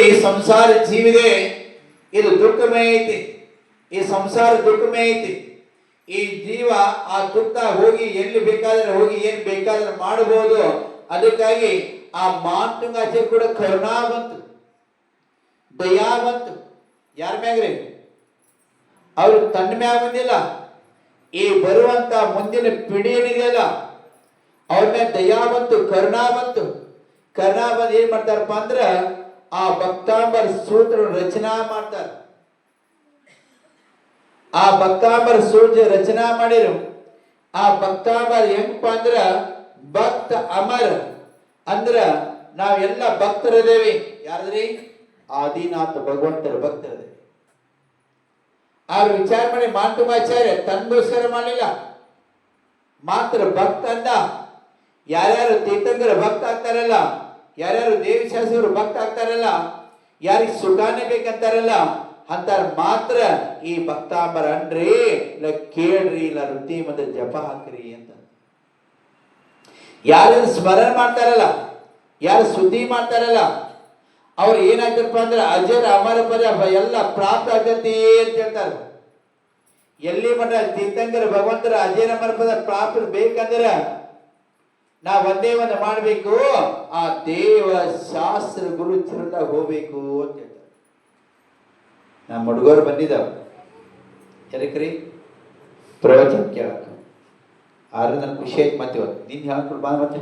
ಈ ಸಂಸಾರ ಜೀವಿದೆ, ಇದು ದುಃಖಮಯ ಐತಿ. ಈ ಸಂಸಾರ ದುಃಖಮಯ ಐತಿ. ಈ ಜೀವ ಆ ದುಃಖ ಹೋಗಿ ಎಲ್ಲಿ ಬೇಕಾದ್ರೆ ಹೋಗಿ ಏನ್ ಬೇಕಾದ್ರೆ ಮಾಡಬಹುದು. ಅದಕ್ಕಾಗಿ ಆ ಮಾತುಂಗಾಚೆ ಕೂಡ ಕರುಣಾ ಬಂತು, ದಯಾ ಬಂತು. ಯಾರ ಮ್ಯಾಗ್ರಿ? ಅವ್ರು ತನ್ನ ಮ್ಯಾಗ ಬಂದಿಲ್ಲ, ಈ ಬರುವಂತ ಮುಂದಿನ ಪಿಡಿ ಏನಿದೆಯಲ್ಲ ಅವ್ರ ಮೇಲೆ ದಯಾ ಬಂತು, ಕರುಣಾ ಬಂತು. ಕರುಣಾ ಬಂದು ಏನ್ ಮಾಡ್ತಾರಪ್ಪ ಅಂದ್ರ ಆ ಭಕ್ತಾಂಬರ ಸೂತ್ರ ರಚನಾ ಮಾಡ್ತಾರ. ಆ ಭಕ್ತಾಂಬರ ಸೂತ್ರ ರಚನಾ ಮಾಡಿರು. ಆ ಭಕ್ತಾಂಬರ ಹೆಂಗಪ್ಪ ಅಂದ್ರ ಭಕ್ತ ಅಮರ ಅಂದ್ರ ನಾವೆಲ್ಲ ಭಕ್ತರದೇವಿ. ಯಾರದ್ರಿ? ಆದಿನಾಥ ಭಗವಂತರ ಭಕ್ತರದೇವಿ. ಅವ್ರು ವಿಚಾರ ಮಾಡಿ ಮಾತುಮಾಚಾರ್ಯ ತನ್ಗೋಸ್ಕರ ಮಾಡಲಿಲ್ಲ, ಮಾತ್ರ ಭಕ್ತ ಅಂದ. ಯಾರ್ಯಾರು ತೀರ್ಥಂಕರ ಭಕ್ತ ಆಗ್ತಾರಲ್ಲ, ಯಾರ್ಯಾರು ದೇವಿ ಶಾಸ್ತ್ರರು ಭಕ್ತ ಆಗ್ತಾರಲ್ಲ, ಯಾರಿಗೆ ಸುಖಾನೇ ಬೇಕಂತಾರಲ್ಲ ಅಂತಾರ ಮಾತ್ರ ಈ ಭಕ್ತಾಂಬರ ಅನ್ರಿ, ಇಲ್ಲ ಕೇಳ್ರಿ, ಇಲ್ಲ ವೃತ್ತಿ ಮತ್ತೆ ಜಪ ಹಾಕ್ರಿ ಅಂತ. ಯಾರು ಸ್ಮರಣ ಮಾಡ್ತಾರಲ್ಲ, ಯಾರು ಸುದ್ದಿ ಮಾಡ್ತಾರಲ್ಲ ಅವ್ರು ಏನಾಗ್ತಾರಪ್ಪ ಅಂದ್ರೆ ಅಜರ ಅಮರ ಪದ ಎಲ್ಲ ಪ್ರಾಪ್ತ ಆಗತಿ ಅಂತ ಹೇಳ್ತಾರೆ. ಎಲ್ಲಿ ಮಠ ತೀರ್ಥಂಕರ ಭಗವಂತರ ಅಜರ ಅಮರ ಪದ ಪ್ರಾಪ್ತ ಬೇಕಂದ್ರ ನಾವ್ ಒಂದೇ ಒಂದು ಮಾಡ್ಬೇಕು, ಆ ದೇವ ಶಾಸ್ತ್ರ ಗುರು ಚರಣದಾಗ ಹೋಗ್ಬೇಕು ಅಂತ ಹೇಳ್ತಾರೆ. ನಮ್ಮ ಹುಡುಗರು ಬಂದಿದ್ದಾವ ಎದಕ್ರಿ? ಪ್ರವಚನ ಕೇಳಕ್. ಆದ್ರೆ ನನ್ ಖುಷಿ ಆಯ್ತು. ಮತ್ತೆ ನಿನ್ ಹೇಳ್ಕೊಂಡು ಮತ್ತೆ